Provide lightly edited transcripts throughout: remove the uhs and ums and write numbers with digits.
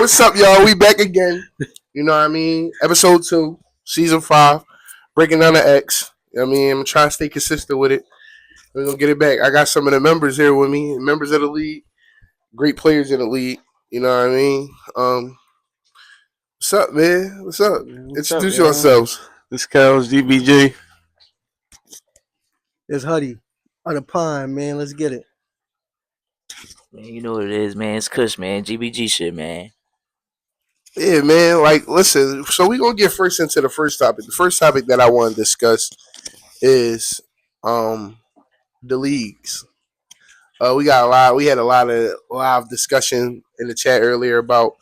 what's up, y'all? We back again. You know what I mean? Episode 2, season 5, breaking down the X. You know what I mean? I'm trying to stay consistent with it. We're gonna get it back. I got some of the members here with me, members of the league, great players in the league. You know what I mean? What's up, man? What's up? What's up, Introduce y'all? yourselves. This Kels GBG. It's Huddy on the pine, man. Let's get it. Man, you know what it is, man. It's Kush, man. GBG shit, man. Yeah, man. Like, listen. So we gonna get first into the first topic. The first topic that I want to discuss is the leagues. We got a lot. We had a lot of live discussion in the chat earlier about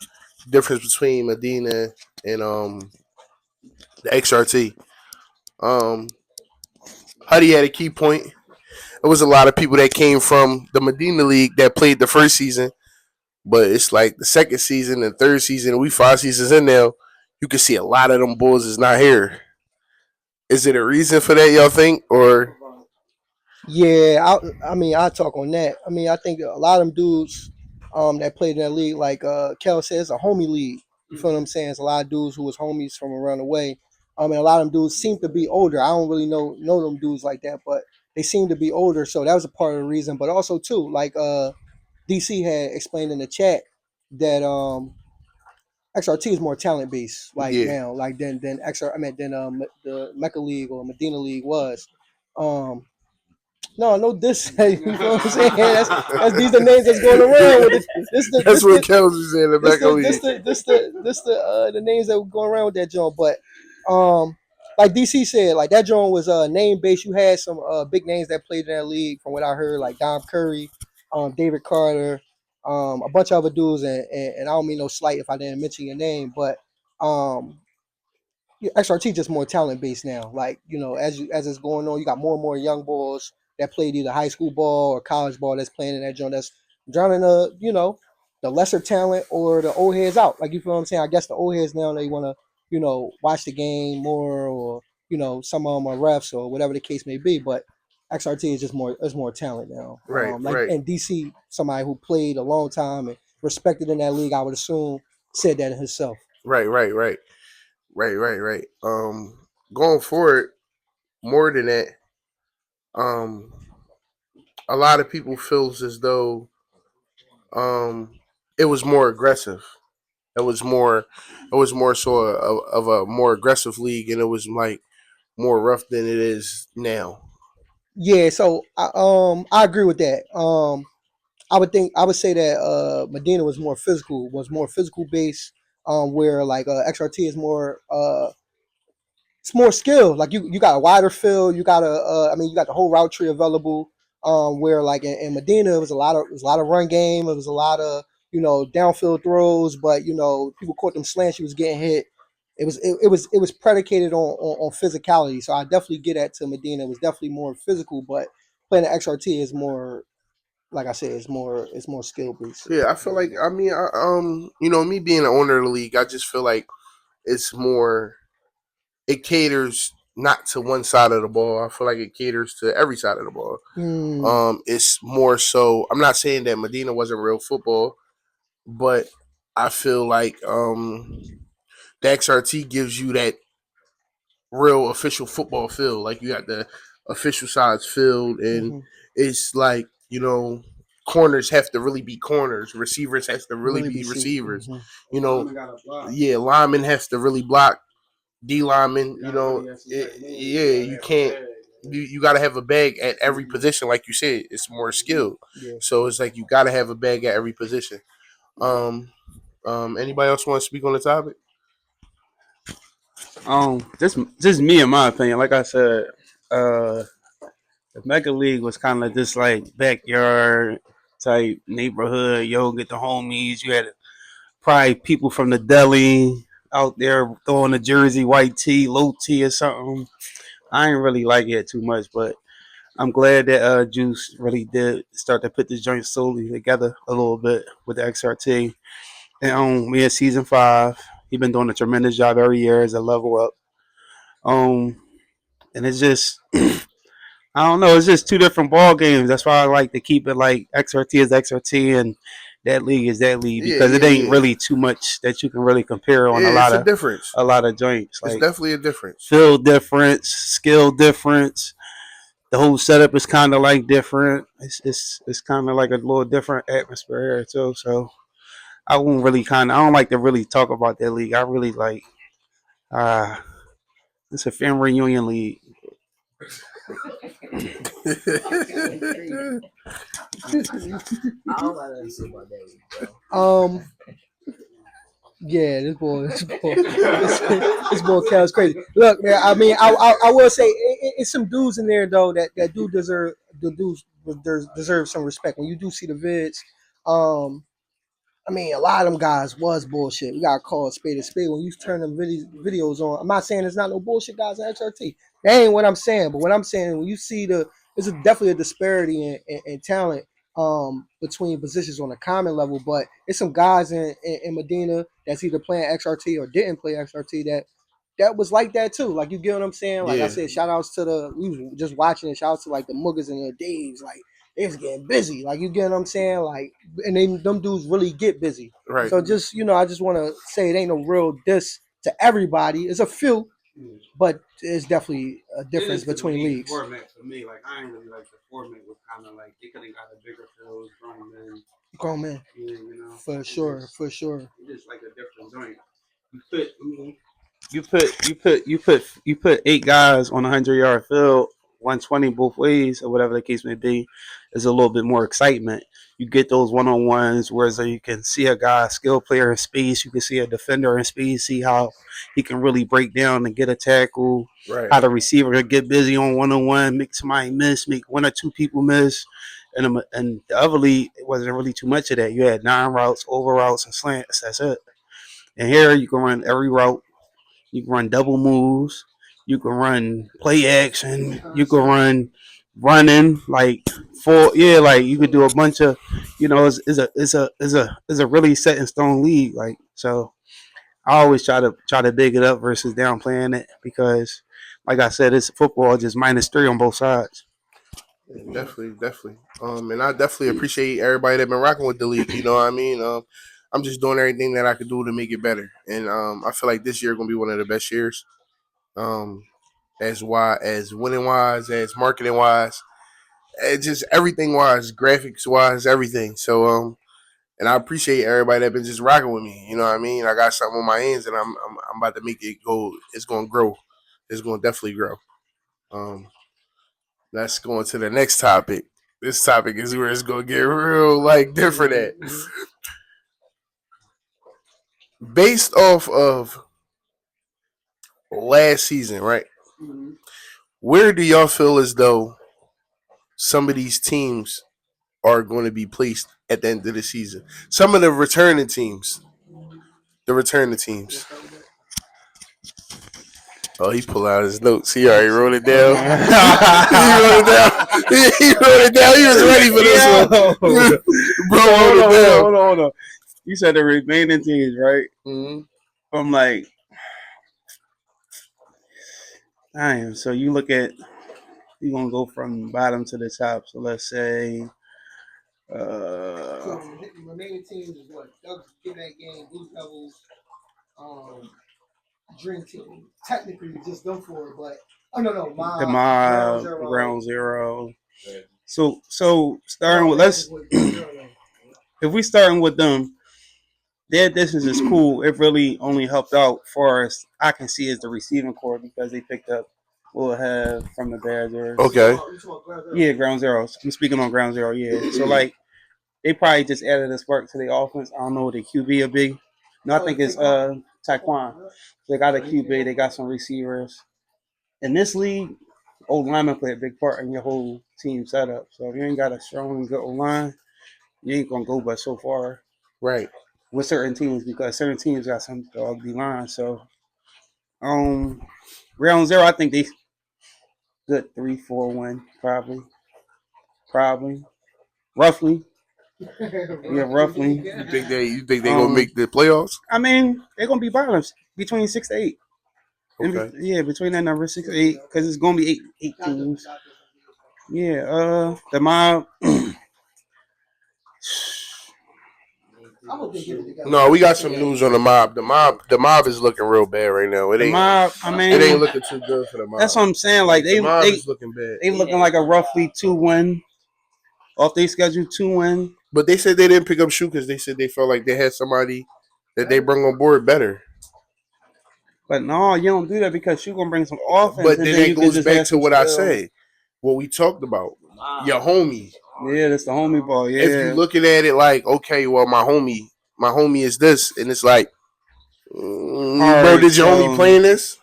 the difference between Medina and the XRT. Um, Huddy had a key point. There was a lot of people that came from the Medina League that played the first season, but it's like the second season and third season. We 5 seasons in now. You can see a lot of them bulls is not here. Is it a reason for that, y'all think, or Yeah, I mean, I talk on that. I mean, I think a lot of them dudes that played in that league, like Kel says, a homie league. You feel what I'm saying? It's a lot of dudes who was homies from around the way. And a lot of them dudes seem to be older. I don't really know them dudes like that, but they seem to be older. So that was a part of the reason. But also too, like DC had explained in the chat that XRT is more talent based, like yeah? now, like than XR. I mean, than the Mecca League or Medina League was. Um, no, this. You know what I'm saying? That's these the names that's going around with it. That's what Kels was saying in the back of The names that were going around with that joint. But like DC said, like that joint was name based. You had some big names that played in that league, from what I heard, like Dom Curry, David Carter, a bunch of other dudes, and I don't mean no slight if I didn't mention your name, but um XRT just more talent based now. Like as it's going on, you got more and more young boys that played either high school ball or college ball that's playing in that joint. That's drowning the lesser talent or the old heads out. Like you feel what I'm saying? I guess the old heads now they want to watch the game more, or some of them are refs or whatever the case may be. But XRT is more talent now. Right, Like right, and DC, somebody who played a long time and respected in that league, I would assume said that himself. right, right, right. Right, right, right. Going forward, more than that, um, a lot of people feels as though it was more aggressive. It was more, it was more so of a more aggressive league, and it was like more rough than it is now. Yeah, so I agree with that. I would say that Medina was more physical based, where like XRT is more it's more skill. Like you got a wider field, you got you got the whole route tree available. Where like in Medina it was a lot of run game, it was a lot of downfield throws, but people caught them slants, she was getting hit. It was predicated on physicality. So I definitely get that to Medina. It was definitely more physical, but playing the XRT is more, like I said, it's more skill based. Yeah, I feel like me being an owner of the league, I just feel like it's more. It caters not to one side of the ball. I feel like it caters to every side of the ball. Mm. It's more so. I'm not saying that Medina wasn't real football, but I feel like the XRT gives you that real official football field. Like you got the official size field, and Mm-hmm. it's like corners have to really be corners, receivers has to really Really be be seen. receivers. Mm-hmm. You know, yeah, lineman has to really block. D lineman, yeah, you can't. You got to have a bag at every position, like you said. It's more skill, Yeah. so it's like you got to have a bag at every position. Um, anybody else want to speak on the topic? Just me in my opinion. Like I said, uh, the Mega League was kind of just like backyard type neighborhood. Yo, get the homies. You had probably people from the deli out there throwing a jersey, white tee, low tee, or something. I ain't really like it too much, but I'm glad that Juice really did start to put this joint slowly together a little bit with the XRT. And we in season 5. He been doing a tremendous job every year as a level up. Um, and it's just I don't know. It's just two different ball games. That's why I like to keep it like XRT is XRT, and that league is that league Yeah, because it yeah, ain't yeah. really too much that you can really compare on Yeah, it's a difference. a lot of joints. It's Like definitely a difference. field difference, skill difference. The whole setup is kind of like different. It's kind of like a little different atmosphere here too. So I won't really I don't like to really talk about that league. I really like uh it's a family reunion league. I don't got nothing to say about that league, bro. Um, yeah, this boy Cal's crazy. Look, man. I mean, I will say it's some dudes in there though that do deserve the dudes deserve some respect. When you do see the vids, um, I mean, a lot of them guys was bullshit. We gotta call a spade a spade. When you turn them videos on, I'm not saying there's not no bullshit guys in XRT. That ain't what I'm saying. But what I'm saying, when you see there's definitely a disparity in talent between positions on a common level. But it's some guys in Medina that's either playing XRT or didn't play XRT that was like that too. Like you get what I'm saying? Like I Yeah, said, shout outs to we was just watching it, shout outs to like the Muggers and the Daves. Like they was getting busy. Like you get what I'm saying? Like and then them dudes really get busy. right. So just I just want to say it ain't no real diss to everybody. It's a few, but it's definitely a difference between leagues. Format for me. Like I ain't really like the format was kind of like they could have got a bigger field, grown men. Grown man, Yeah, you know, for sure, for sure. it's just like a different joint. You put you put 8 guys on a 100-yard field, 120 both ways, or whatever the case may be, is a little bit more excitement. You get those one-on-ones, whereas you can see a guy, a skill player in space, you can see a defender in space, see how he can really break down and get a tackle, Right. how the receiver can get busy on one-on-one, make somebody miss, make one or two people miss. And the other league, it wasn't really too much of that. You had 9 routes, over routes, and slants. That's it. And here you can run every route. You can run double moves. You can run play action. You can run running like full. Yeah, like you could do a bunch of. It's a really set in stone league. Like so, I always try to big it up versus downplaying it because, like I said, it's football just -3 on both sides. Yeah, definitely, definitely. And I definitely appreciate everybody that been rocking with the league. You know what I mean? I'm just doing everything that I could do to make it better, and I feel like this year gonna be one of the best years. Um, as winning wise, as marketing wise, as just everything wise, graphics wise, everything. So and I appreciate everybody that been just rocking with me. You know what I mean? I got something on my hands, and I'm about to make it go. It's gonna grow. It's gonna definitely grow. Um, let's go on to the next topic. This topic is where it's gonna get real like different at. Based off of last season, right? Where do y'all feel as though some of these teams are going to be placed at the end of the season? Some of the returning teams. The returning teams. Oh, he pulled out his notes. He already wrote it down. He wrote it down. He wrote it down. He was ready for this one. Bro, wrote it down. Hold on. You said the remaining teams, right? Mm-hmm. I'm like, damn. So you look at you're gonna go from bottom to the top. So let's say So the remaining teams is what? Doug's Get Back Game, Blue Devils, um, Dream Team. Technically, just them four, but no, the Mob, Ground mob, Zero. ground zero. So starting with let's if we starting with them, their distance is cool. It really only helped out for us. I can see as the receiving core because they picked up we'll have from the Badgers. Okay. Yeah, ground zero. I'm speaking on ground zero. Yeah. So like they probably just added this work to the offense. I don't know what the QB will be. No, I think it's Taekwon. They got a QB. They got some receivers. In this league, old lineman play a big part in your whole team setup. So if you ain't got a strong and good old line, you ain't gonna go but so far Right. with certain teams because certain teams got some ugly lines. So um, round zero, I think they good 3-4 win probably roughly. Yeah, roughly. You think they gonna Um, make the playoffs? I mean they're gonna be bottoms between 6 to 8. Okay. Yeah, between that number 6 to 8 because it's gonna be eight teams. Yeah, the mob. I hope they get it together. No, we got some news on the mob. The mob is looking real bad right now. It The ain't. mob, I It ain't mean, looking too good for the mob. that's what I'm saying. Like The they mob they is looking bad. they looking like a roughly 2-win off they schedule 2-win. But they said they didn't pick up Shoe because they said they felt like they had somebody that they bring on board better. But no, you don't do that because you gonna bring some offense But and then then that you can goes just back have to some what I skill. said, what we talked about. Your homie. Yeah, that's the homie ball. If you Yeah, looking at it like, okay, well, my homie is this, and it's like, all bro, right. did your homie So playing this?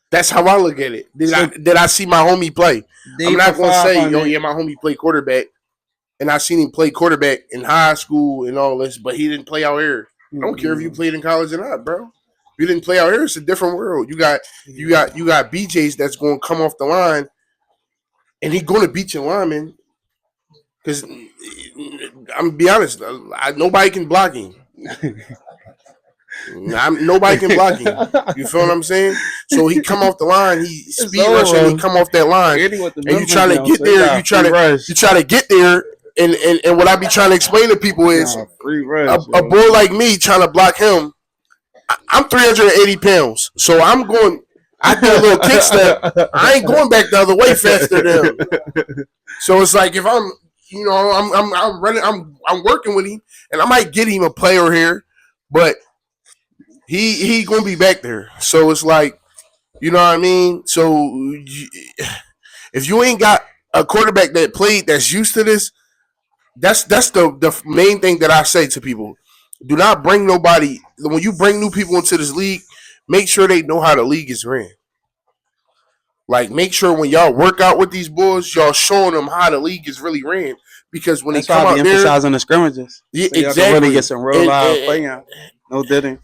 That's how I look at it. so Did I see my homie play? I'm they for not gonna say, oh 500. yeah, my homie played quarterback, and I seen him play quarterback in high school and all this, but he didn't play out here. I don't care if you Mm-mm. played in college or not, bro. If you didn't play out here, it's a different world. You got BJ's that's gonna come off the line and he gonna beat your lineman because I'm gonna be honest, nobody can block him. Nobody can block him. You feel what I'm saying? So he come off the line, he It's speed rushing, he over. come off that line, Andy with the and you numbers trying to down, get so he there. You got try free to rush. you try to get there, and what I be trying to explain to people is Nah, free a, rush, a yo. boy like me trying to block him. I'm 380 pounds, so I'm going. I do a little kick step. I ain't going back the other way faster than him. So it's like if I'm running, I'm working with him, and I might get him a player here, but he gonna be back there. So it's like, you know what I mean. So if you ain't got a quarterback that's used to this, that's the main thing that I say to people. Do not bring nobody when you bring new people into this league. Make sure they know how the league is ran. Like, make sure when y'all work out with these boys, y'all showing them how the league is really ran. Because when they That's why come I be out there, emphasizing the scrimmages, yeah, so y'all can really exactly. get some real live play out. No didn't.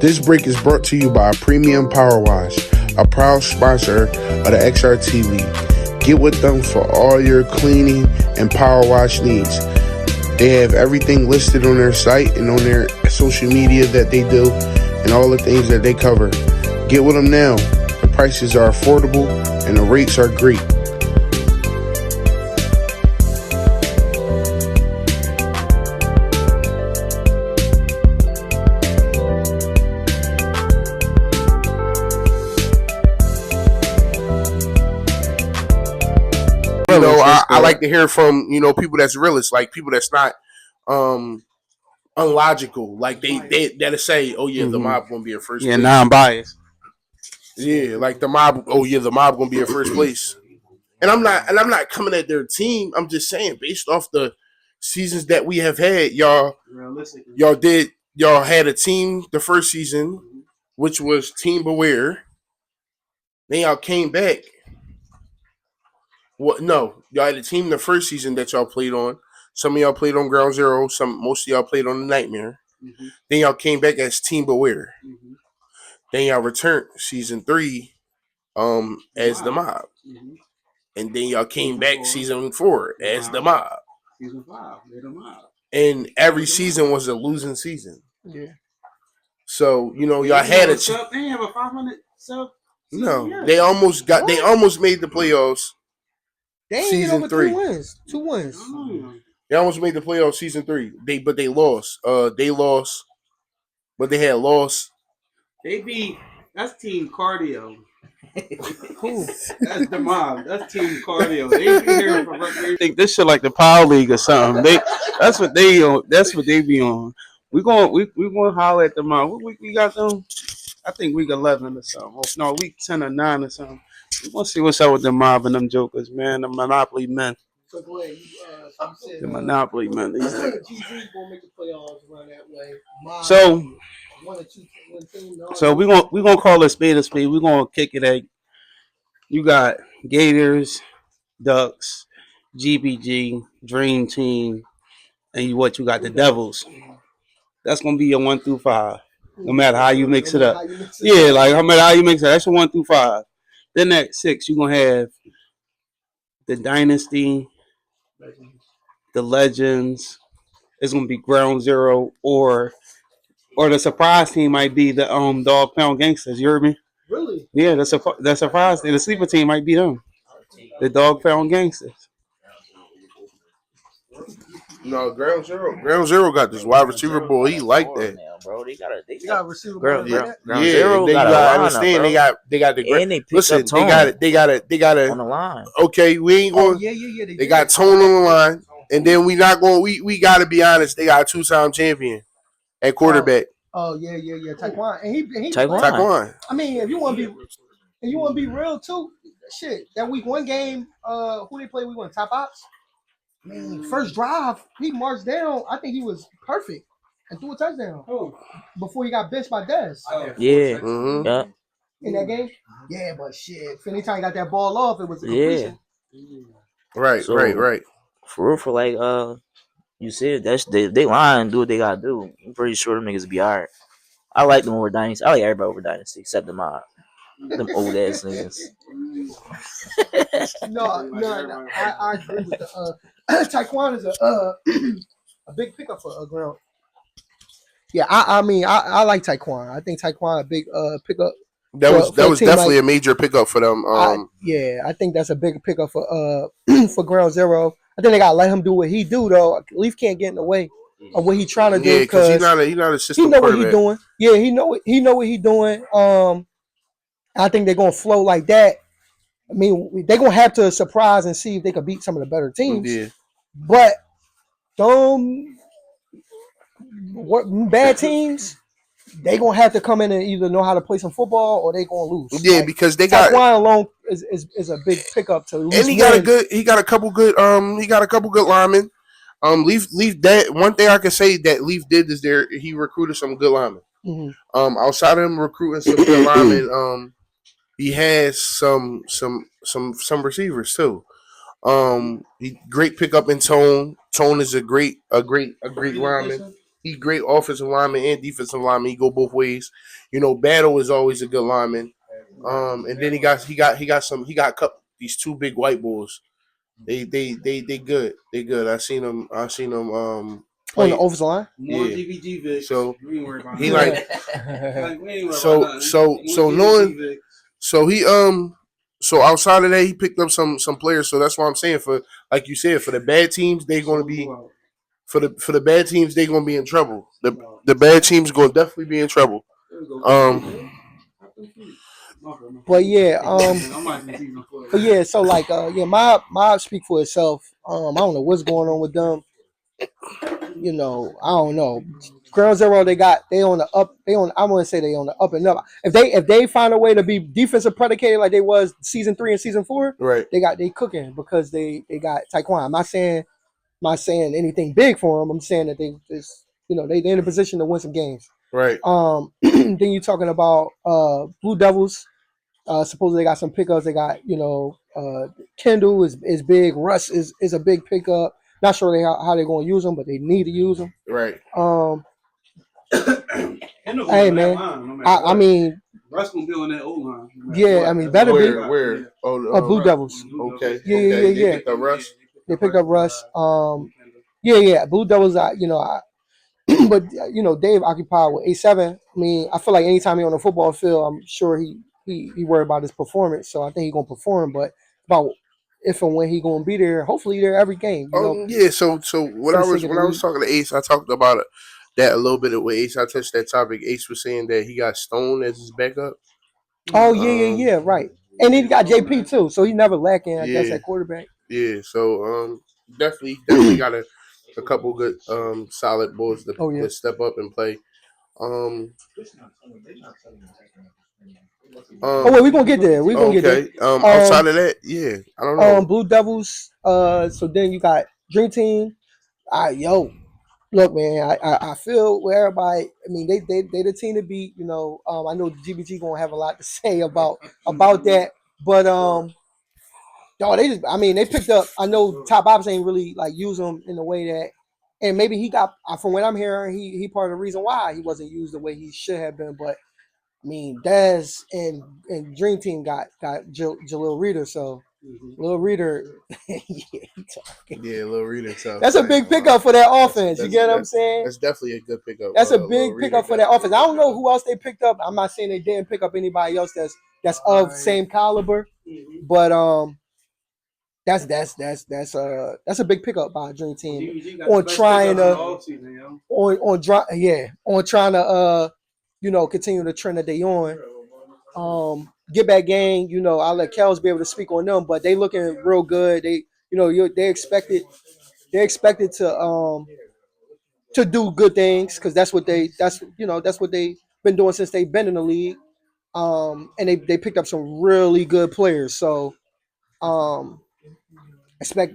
This break is brought to you by Premium Power Wash, a proud sponsor of the XRT League. Get with them for all your cleaning and power wash needs. They have everything listed on their site and on their social media that they do and all the things that they cover. Get with them now. The prices are affordable and the rates are great. I like to hear from people that's realist, like people that's not um unlogical, like they that'll say, oh yeah, the Mm-hmm. mob gonna be in first Yeah, place. non-biased. Yeah, like the mob. Oh yeah, the mob gonna be in first place. And I'm not coming at their team. I'm just saying, based off the seasons that we have had, y'all had a team the first season, which was Team Beware. Then y'all came back. What? No, y'all had a team the first season that y'all played on. Some of y'all played on Ground Zero. Most of y'all played on the Nightmare. Mm-hmm. Then y'all came back as Team Beware. Mm-hmm. Then y'all returned season 3 as the mob. Mm-hmm. And then y'all came back season 4 as the mob. Season 5, they're the mob. And every season was a losing season. Yeah. So y'all had a chance. They have a 500 sub. No, they almost made the playoffs. They ain't Season over 3. 3 wins. 2 wins. They almost made the playoffs season 3. They lost. They lost, but they had lost. They beat. That's Team Cardio. Cool. That's the mob. That's Team Cardio. They be here for recreation. Think this shit like the Power League or something. That's what they on. That's what they be on. We gonna holler at the mob. What week we got them? I think week 11 or something. Oh, no, week 10 or 9 or something. We gonna see what's up with the mob and them jokers, man. The Monopoly men. So go ahead. You said The Monopoly men. These niggas. GG gonna make the playoffs run that way. So, one or two teams. so we gonna call it spade a spade. We gonna kick it at. You got Gators, Ducks, GBG, Dream Team, and you got the Devils. That's gonna be your 1 through 5. No matter how you mix it up. Yeah, like no matter how you mix it, that's your 1 through 5. Then at 6, you're gonna have the Dynasty, the Legends. It's gonna be Ground Zero, or the surprise team might be the Dog Pound Gangsters. You heard me? Really? Yeah, the surprise team. The sleeper team might be them. The Dog Pound Gangsters. No, Ground Zero got this wide receiver boy. He like that. Now, bro. They You got a receiver ground, board like Yeah, that? ground yeah, and zero then got you a gotta lineup, understand bro. they got the And they picked up listen. They got Tone it. They got on to. the line. Okay, we ain't Oh going. yeah. They got Tone on the line, and then we not going. We got to be honest. They got a 2-time champion at Oh, quarterback, yeah. Taekwon, and he played. Taekwon. Taquan. I mean, if you want to be, and you want to be real too, shit. That week one game, who they play? We won Top Ops. I mean, first drive, he marched down. I think he was perfect and threw a touchdown before he got benched by Dez Yeah. Mm-hmm. Yeah. in that game. Yeah, but shit, anytime he got that ball off, it was a Yeah. completion. So Right. for like you said that's they lying, do what they gotta do. I'm pretty sure them niggas will be alright. I like them over Dynasty. I like everybody over Dynasty except them old ass niggas. No. I agree with the Taekwon is a big pickup for ground. Yeah, I mean I like Taekwon. I think Taekwon a big pickup That for a was team definitely like a major pickup for them. I think that's a big pickup for for Ground Zero. I think they gotta let him do what he do though. Leaf can't get in the way of what he trying to do Yeah, because because he's not a he system know what he quarterback. doing. Yeah, he know what he doing. I think they're gonna flow like that. I mean, they're gonna have to surprise and see if they can beat some of the better teams. Yeah, But don't bad teams, they gonna have to come in and either know how to play some football or they gonna lose. yeah, Like because they got Taekwon alone is a big pickup to at and least win. he got a couple good linemen. Leaf that one thing I can say that Leaf did is he recruited some good linemen. Mm-hmm. Outside of him recruiting some good linemen, he has some receivers too. He great pickup in Tone. Tone is a great lineman. He great offensive lineman and defensive lineman. He go both ways. You know, Battle is always a good lineman. And then he got these two big white bulls. They good. They good. I seen them On the play. offensive line. More Yeah. GBG Vic. So We ain't worried about he that. like Like, we ain't worried so about nothing. so More so GBG knowing Vic. so he so outside of that he picked up some players. So that's what I'm saying for like you said for the bad teams they're gonna be for the bad teams they're gonna be in trouble. The bad teams gonna definitely be in trouble. Um But yeah, but yeah, so like my speak for itself. I don't know what's going on with them. You know, I don't know. Ground Zero, they on the up. They on. I want to say they on the up and up. If they find a way to be defensive predicated like they was season 3 and season 4, right. they cooking because they got Taekwon. I'm not saying anything big for them. I'm saying that they just they in a position to win some games. Right. Then you're talking about Blue Devils. Supposedly they got some pickups. They got Kendall is big. Russ is a big pickup. Not sure how they're going to use them, but they need to use them. Right. Hey man, I mean, Russ gonna be on that old line. yeah, I mean, better be. Where? Blue Devils. Okay. Yeah, Okay. yeah, They yeah. picked up Russ. They picked up Russ. Yeah. Blue Devils. But Dave occupied with A7. I mean, I feel like anytime he's on the football field, I'm sure he worried about his performance. So I think he's gonna perform. But about if and when he gonna be there, hopefully there every game. Yeah. So For the sake of when the I was league. talking to Ace, I talked about that a little bit with Ace. I touched that topic. Ace was saying that he got Stone as his backup. Oh yeah, right. And he got JP too, so he never lacking. I guess Yeah. at quarterback. Yeah. So definitely got a couple good solid boys Oh yeah. to step up and play. Oh wait, we gonna get there. We gonna get there. Okay. Outside of that, yeah, I don't know. Blue Devils. So then you got Dream Team. Look, man. I feel where everybody. I mean, they the team to beat. I know GBG gonna have a lot to say about that, but they just. I mean, they picked up. I know Top Ops ain't really like use them in the way that, and maybe he got. From what I'm hearing, he part of the reason why he wasn't used the way he should have been, but. I mean, Dez and Dream Team got Jalil Reader, so Lil Reader, yeah, he talking. Yeah, Lil Reader tough. That's a big pickup for that offense. You get what I'm saying? That's definitely a good pickup. That's a big pickup for that offense. I don't know who else they picked up. I'm not saying they didn't pick up anybody else that's of same caliber, but that's a big pickup by a Dream Team GVG got the on best pickups trying in the to offseason, yo. on trying to continue the trend that they on. Get back gang, I'll let Kels be able to speak on them, but they looking real good. They expected to do good things because that's what they been doing since they've been in the league. And they picked up some really good players. So um, expect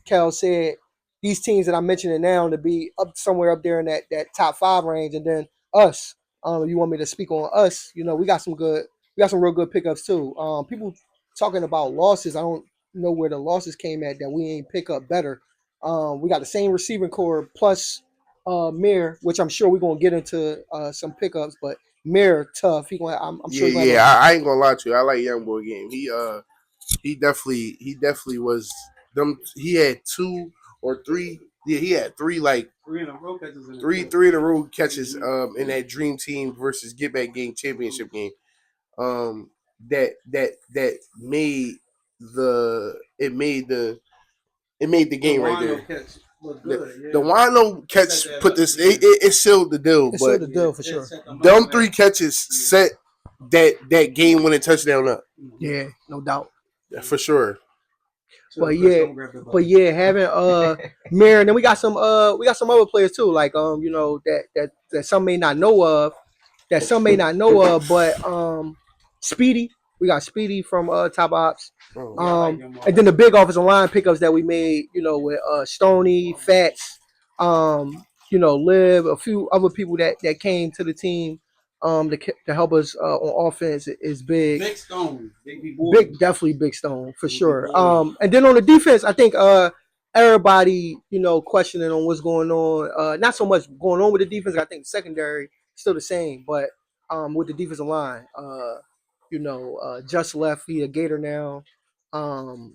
Kel said, these teams that I'm mentioning now to be up somewhere up there in that top five range, and then us. You want me to speak on us? We got some real good pickups too. People talking about losses. I don't know where the losses came at that we ain't pick up better. We got the same receiving core plus Mir, which I'm sure we're gonna get into some pickups, but Mir tough. I'm sure Yeah, he's gonna have yeah. I ain't gonna lie to you. I like Young Boy game. He definitely was them. He had two or three. Yeah, he had three like Three in a row catches in the three in a row catches in that Dream Team versus Get Back Game championship game. Um, that made the The game right Wano there. catch was The, good, the yeah. Wano catch Set that put up, this yeah. it sealed the deal, it's still but the deal for It sure. set them up them for three that. catches Yeah. set that game winning touchdown up Yeah, no doubt. for sure. But Chill, Chris, yeah, don't grab the but ball. yeah, having Mir, and then we got some other players too, like that some may not know of, but Speedy, we got Speedy from Top Ops. Oh. Yeah, I like him And then the already. big offensive line pickups that we made, with Stony, Fats, Liv, a few other people that came to the team to help us on offense is big. Big Stone, Big B Boy. Definitely big stone for Big B sure. Boy. And then on the defense, I think everybody questioning on what's going on. Not so much going on with the defense. I think secondary still the same, but with the defensive line, just left. He a Gator now. Um,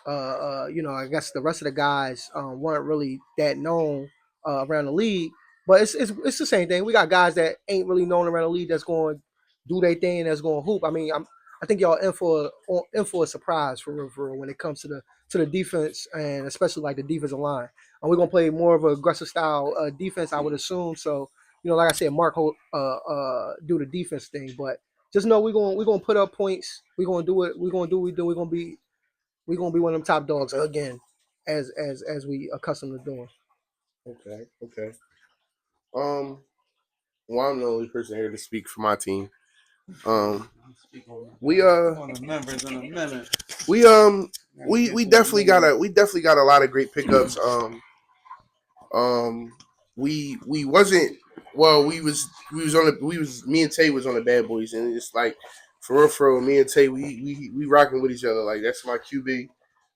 I guess the rest of the guys weren't really that known around the league. But it's the same thing. We got guys that ain't really known around the league that's going to do their thing, that's going to hoop. I mean, I think y'all in for a surprise for real when it comes to the defense and especially like the defensive line. And we're gonna play more of an aggressive style defense, I would assume. So like I said, Mark do the defense thing, but just know we're gonna put up points. We're gonna do it. We're gonna do what we do. We're gonna be one of them top dogs again, as we accustomed to doing. Okay, okay. Um, well, I'm the only person here to speak for my team. Um, I'll speak on we uh, the members in a minute. we Gotta we get we to the definitely got members. a lot of great pickups. Um, we wasn't well. We was on the we was me and Tay was on the Bad Boys, and it's like for real, me and Tay we rocking with each other. Like that's my QB,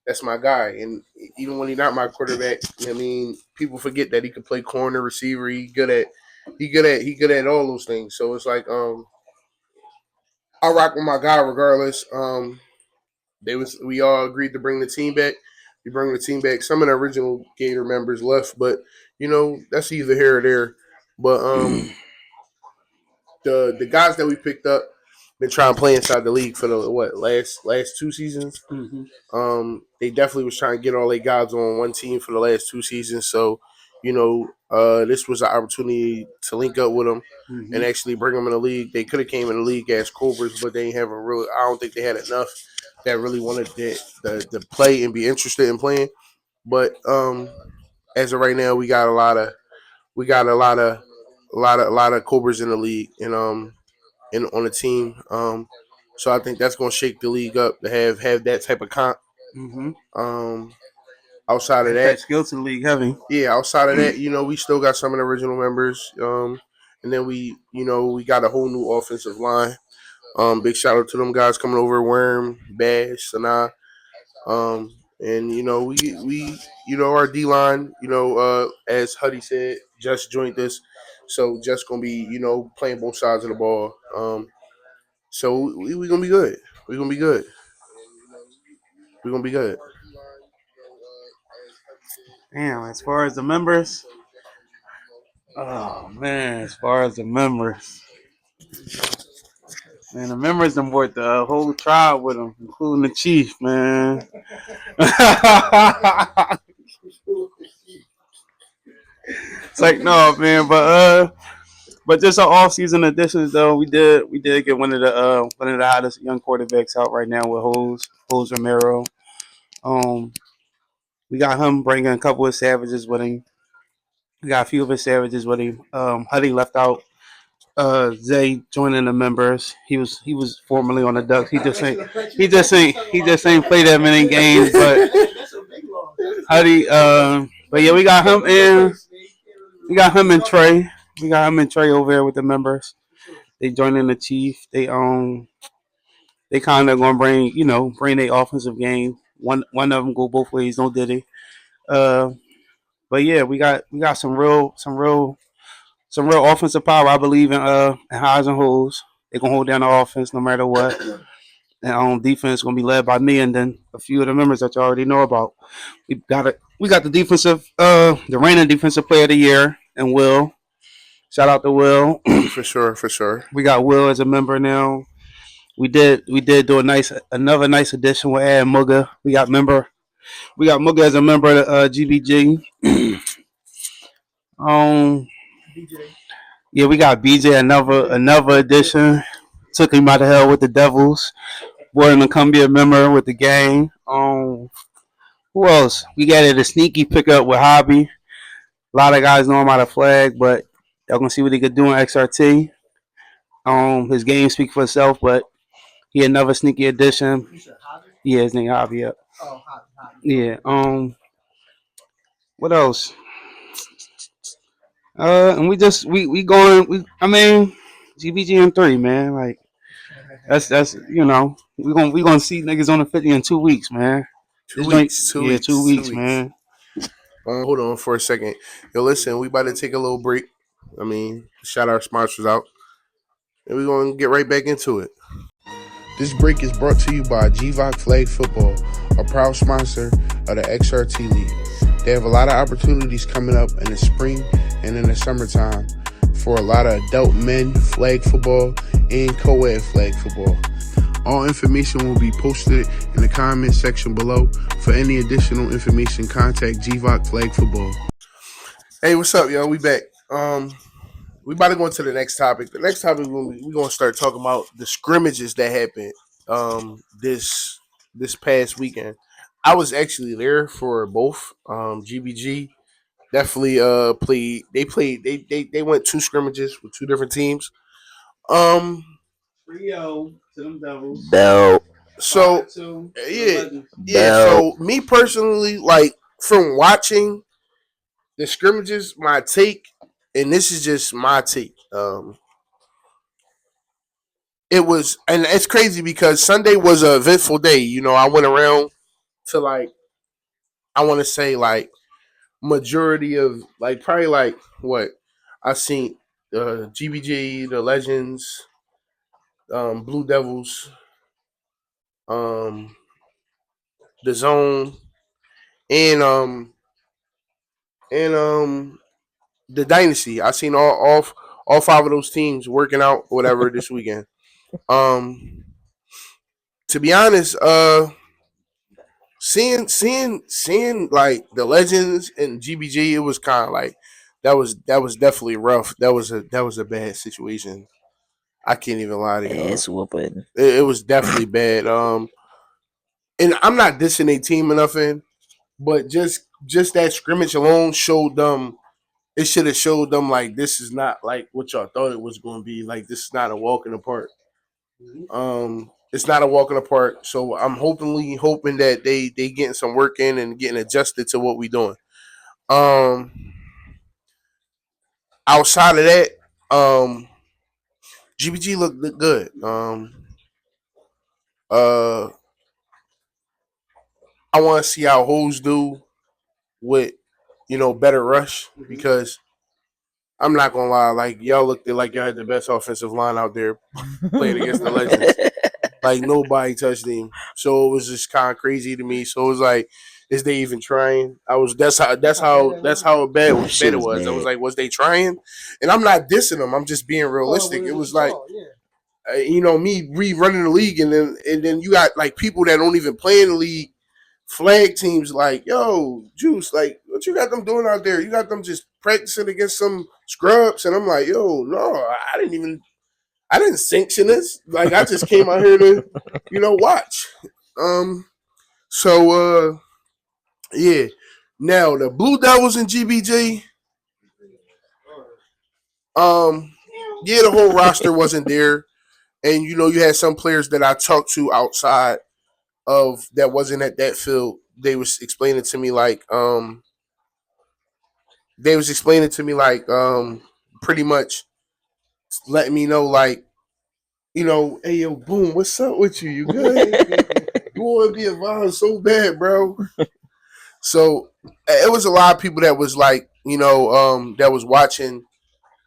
that's my guy, and even when he's not my quarterback, I mean, people forget that he could play corner, receiver. He good at all those things. So it's like I rock with my guy regardless. We all agreed to bring the team back. We bring the team back. Some of the original Gator members left, but that's either here or there. But the guys that we picked up been trying to play inside the league for the last two seasons. Mm-hmm. They definitely was trying to get all their guys on one team for the last two seasons. So this was an opportunity to link up with them and Mm-hmm. actually bring them in the league. They could have came in the league as Cobras, but they ain't have a real. I don't think they had enough that really wanted the play and be interested in playing. But as of right now, we got a lot of Cobras in the league and on the team. So I think that's gonna shake the league up to have that type of comp. Mm-hmm. Um, outside of Add that, that skill to the league heavy. yeah, outside of that, we still got some of the original members. And then we got a whole new offensive line. Big shout out to them guys coming over, Worm, Bash, Sanaa. And our D line, as Huddy said, just joined us, so just gonna be playing both sides of the ball. So we gonna be good. We gonna be good. We gonna be good. Damn, as far as the members, oh man, as far as the members, Man, the members done brought the whole tribe with them, including the chief, man. It's like no, man, but just our off season additions though. We did get one of the hottest young quarterbacks out right now with Hose Romero. Um, we got him bringing a couple of savages with him. We got a few of his savages with him. Huddy left out. Zay joining the members. He was formerly on the Ducks. He just ain't played that many games, but Huddy. But yeah, we got him in. We got him and Trey. We got him and Trey over there with the members. They joining the chief. They kind of gonna bring their offensive game. One of them go both ways. No diddy. Uh, but yeah, we got some real offensive power. I believe in highs and holes. They gonna hold down the offense no matter what. And defense gonna be led by me and then a few of the members that you already know about. We got the reigning defensive player of the year and Will. Shout out to Will. For sure, for sure. We got Will as a member now. We did do another nice addition with Ad Mugga. We got Mugga as a member of the GBG. um yeah, we got BJ another addition. Took him out of hell with the Devils. Brought him to come be a member with the gang. Who else? We got a sneaky pickup with Hobby. A lot of guys know him out of flag, but y'all gonna see what he could do in XRT. His game speak for itself, but he another sneaky addition. Yeah, his name Hobby. Yep. Yeah. What else? And we going. GBG in 3, man. Like that's we gonna see niggas on the 50 in 2 weeks, man. Two This joint, weeks, two yeah, two weeks, two weeks, weeks. man. Hold on for a second. Yo, listen, we about to take a little break. Shout our sponsors out. And we're going to get right back into it. This break is brought to you by GVOC Flag Football, a proud sponsor of the XRT League. They have a lot of opportunities coming up in the spring and in the summertime for a lot of adult men flag football and co-ed flag football. All information will be posted in the comment section below. For any additional information, contact GVOC Flag Football. Hey, what's up, yo? We back. We about to go into the next topic. The next topic we're gonna start talking about the scrimmages that happened this past weekend. I was actually there for both. GBG definitely played. They went two scrimmages with two different teams. Um, Rio to them Devils. Bell. so 5-2 to the yeah, Legends. yeah. Bell. So me personally, like from watching the scrimmages, my take, and this is just my take. It was, and it's crazy because Sunday was an eventful day. I went around to like, I want to say like majority of like probably like what I seen GBG, the Legends, Blue Devils, um, the Zone, and the Dynasty. I seen all five of those teams working out whatever this weekend. Um, to be honest, seeing like the Legends and GBG, it was kind of like that was definitely rough. That was a bad situation. I can't even lie to y'all. Ass whooping. It was definitely bad. And I'm not dissing a team or nothing, but just that scrimmage alone showed them. It should have showed them like this is not like what y'all thought it was going to be. Like this is not a walk in the park. It's not a walk in the park. So I'm hoping that they getting some work in and getting adjusted to what we doing. Um, Outside of that, GBG looked good. Uh, I want to see how hoes do with better rush because I'm not gonna lie, like y'all looked like y'all had the best offensive line out there playing against the Legends. Like nobody touched him, so it was just kind of crazy to me. So it was like, is they even trying? I was that's how bad Shit it was was. I was bad. like, was they trying? And I'm not dissing them. I'm just being realistic. It was like me rerunning the league, and then you got like people that don't even play in the league, flag teams like, yo, Juice, like, what you got them doing out there? You got them just practicing against some scrubs, and I'm like, yo, no, I didn't sanction this. Like, I just came out here to, watch. Um, so yeah. Now the Blue Devils and GBJ, um, yeah, the whole roster wasn't there, and you had some players that I talked to outside of that wasn't at that field. They was explaining to me like pretty much letting me know like, hey yo, boom, what's up with you? You good? You want to be involved so bad, bro. So it was a lot of people that was like, that was watching.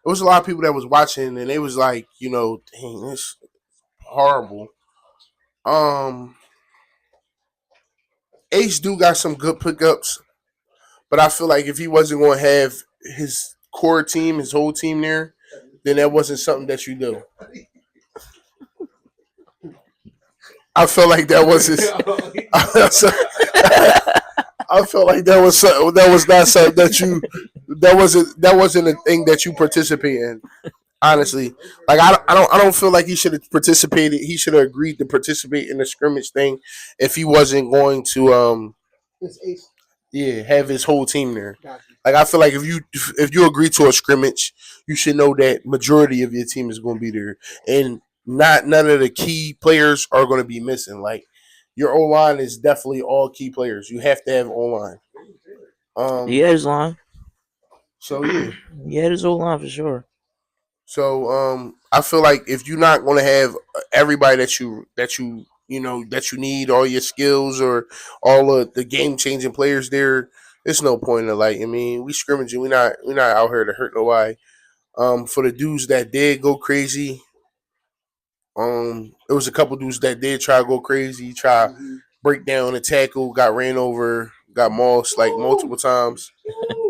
It was a lot of people that was watching, and they was like, dang, this horrible. Um, Ace do got some good pickups, but I feel like if he wasn't going to have his core team, his whole team there, then that wasn't something that you do. I felt like that was his. I felt like that was not something that you that wasn't a thing that you participate in. Honestly, like I don't feel like he should have participated. He should have agreed to participate in the scrimmage thing if he wasn't going to have his whole team there. Like I feel like if you agree to a scrimmage, you should know that majority of your team is going to be there, and not none of the key players are going to be missing. Like your O line is definitely all key players. You have to have O line. He Um. had his line. So yeah. He had his whole line for sure. So I feel like if you're not going to have everybody that you need, all your skills or all of the game changing players there, there's no point in like. I mean, we scrimmaging. We not out here to hurt nobody. For the dudes that did go crazy, it was a couple dudes that did try to go crazy, try break down a tackle, got ran over, got mossed like multiple times.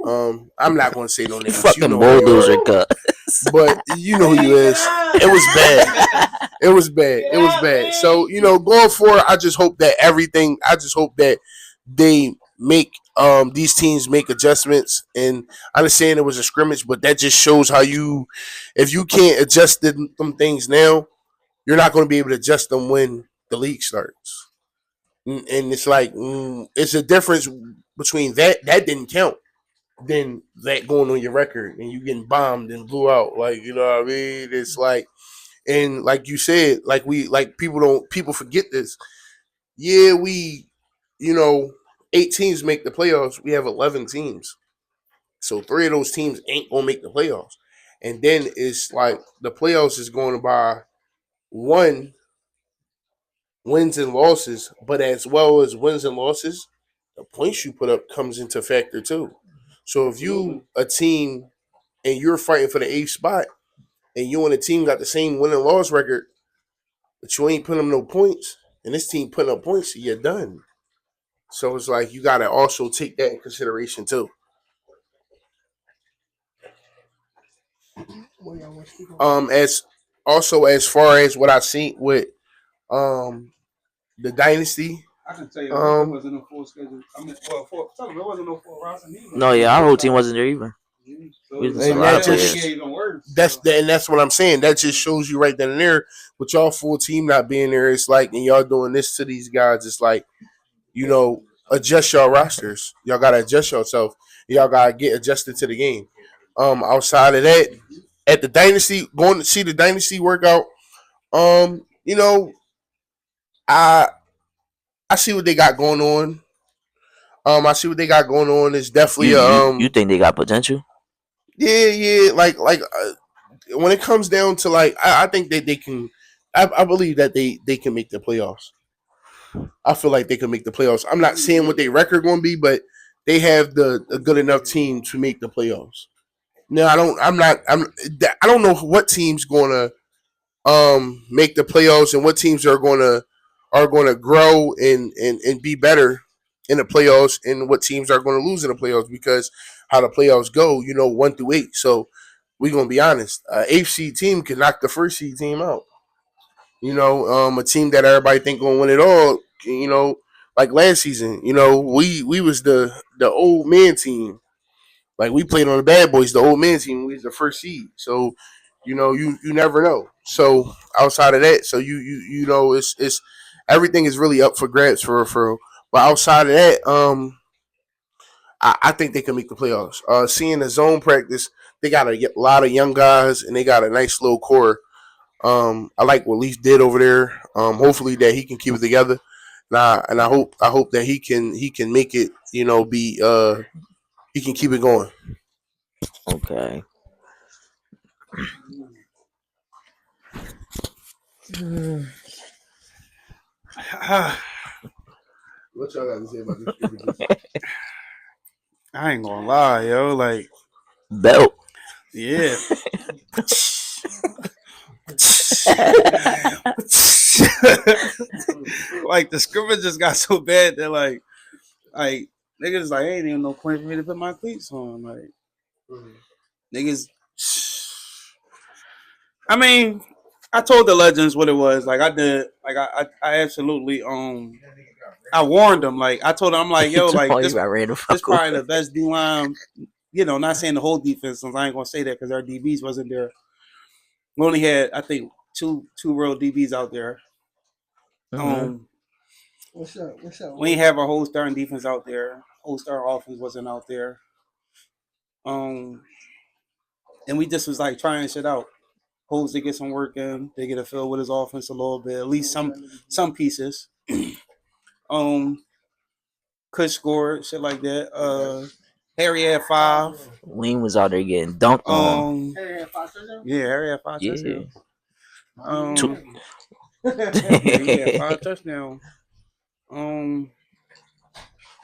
I'm not going to say no names. You Fucking know who you bulldozer are, cut. but you know who you is. It was bad. It was bad. It was bad. So going forward, I just hope that everything. I just hope that they make these teams make adjustments. And I understand it was a scrimmage, but that just shows how if you can't adjust them things now, you're not going to be able to adjust them when the league starts. And it's like it's a difference between that didn't count than that going on your record and you getting bombed and blew out. Like what I mean? It's like, and like you said, like people forget this. Yeah, you know 8 teams make the playoffs. We have 11 teams, so 3 of those teams ain't gonna make the playoffs. And then it's like the playoffs is going by one wins and losses, but as well as wins and losses, the points you put up comes into factor too. So if you a team and you're fighting for the 8th spot, and you and the team got the same win and loss record, but you ain't putting up no points, and this team putting up points, you're done. So it's like you got to also take that in consideration too. As also as far as what I've seen with um the dynasty, I can tell you, there um, wasn't no full schedule. I mean, well, there wasn't no full roster neither. No, yeah, our whole team wasn't there either. So We was it's missing a and lot that of just players. even worse. that's what I'm saying. That just shows you right then and there with y'all full team not being there. It's like, and y'all doing this to these guys. It's like, adjust y'all rosters. Y'all gotta adjust yourself. Y'all gotta get adjusted to the game. Outside of that, at the dynasty, going to see the dynasty workout. Um, you know, I I see what they got going on. I see what they got going on. It's You definitely you think they got potential? yeah, like when it comes down to like, I think that they can. I believe that they can make the playoffs. I feel like they can make the playoffs. I'm not saying what their record going to be, but they have the a good enough team to make the playoffs. No, I don't. I'm not. I don't know what team's going to make the playoffs and what teams are going to grow and be better in the playoffs and what teams are going to lose in the playoffs because how the playoffs go. 1 through 8. So we're gonna be honest. A 8th seed team can knock the first seed team out. A team that everybody think gonna win it all. Like last season, we was the old man team. Like we played on the bad boys, the old man team. We was the first seed, so you never know. So outside of that, so it's everything is really up for grabs for. But outside of that, I think they can make the playoffs. Seeing the zone practice, they got a lot of young guys and they got a nice little core. I like what Leaf did over there. Hopefully that he can keep it together. And I hope that he can make it. Be he can keep it going. Okay. What y'all got to say about this scrimmages? I ain't gonna lie, yo. Like, Belt. yeah. Like the scrimmages got so bad that like niggas like ain't even no point for me to put my cleats on. Like niggas. I mean, I told the legends what it was. Like I did. Like I absolutely I warned them. Like I told them, I'm like, yo, like this probably the best D line. Not saying the whole defense. Since I ain't gonna say that because our DBs wasn't there. We only had, I think, two real DBs out there. What's up? We ain't have our whole starting defense out there. Whole starting offense wasn't out there. And we just was like trying shit out. Hopes to get some work in. They get a feel with his offense a little bit, at least some pieces. Could score shit like that. Harry had 5. Lean was out there getting dunked on. Harry had 5 touchdowns? Yeah, Harry had 5 Yeah. touchdowns. Yeah, he had 5 touchdowns. You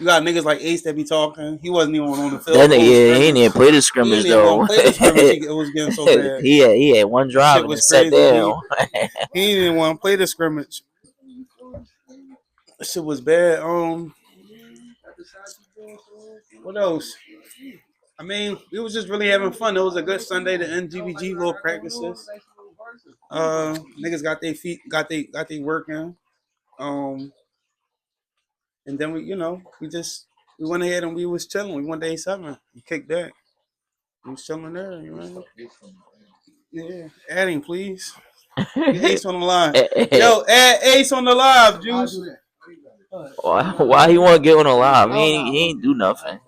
got niggas like Ace that be talking. He wasn't even on the field. He didn't even play the scrimmage though. It was getting so bad. He had one drive Shit and was then sat crazy. down. He didn't want to play the scrimmage. Shit was bad. What else? I mean, we was just really having fun. It was a good Sunday to end GBG little practices. Niggas got their feet, got they working. And then we went ahead and we was chilling. We went to A7. We kicked back. We was chilling there, Yeah. Adding, please. Get Ace on the line. Yo, add Ace on the live, Juice. Why he want to get on the live? He ain't do nothing.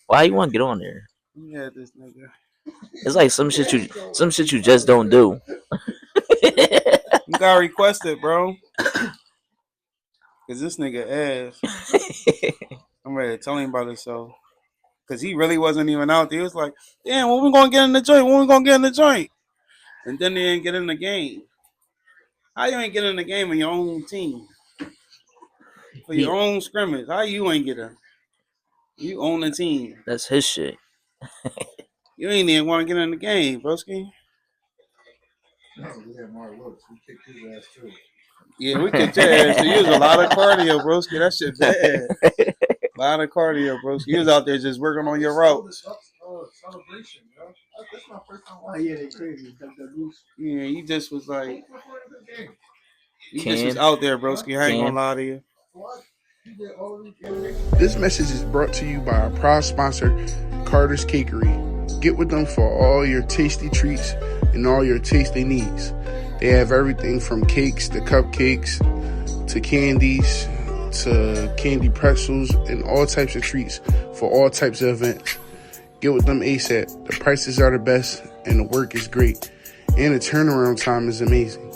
Why you want to get on there? Yeah, this nigga. It's like some shit you just don't do. You gotta request it, bro. Cause this nigga ass. I'm ready to tell him about himself. Cause he really wasn't even out there. He was like, damn, when we gonna get in the joint? And then they didn't get in the game. How you ain't get in the game in your own team? For your own scrimmage. How you ain't get in? You own the team. That's his shit. You ain't even want to get in the game, broski. Yeah, we kicked your ass too. You was a lot of cardio, broski. That shit bad. A lot of cardio, broski. You was out there just working on your route. Celebration, yo. That's my first time. Oh yeah, they crazy. Yeah, you just was like, you just was out there, broski. I ain't gonna lie to you. This message is brought to you by our proud sponsor, Carter's Cakery. Get with them for all your tasty treats and all your tasty needs. They have everything from cakes to cupcakes to candies to candy pretzels and all types of treats for all types of events. Get with them ASAP. The prices are the best and the work is great. And the turnaround time is amazing.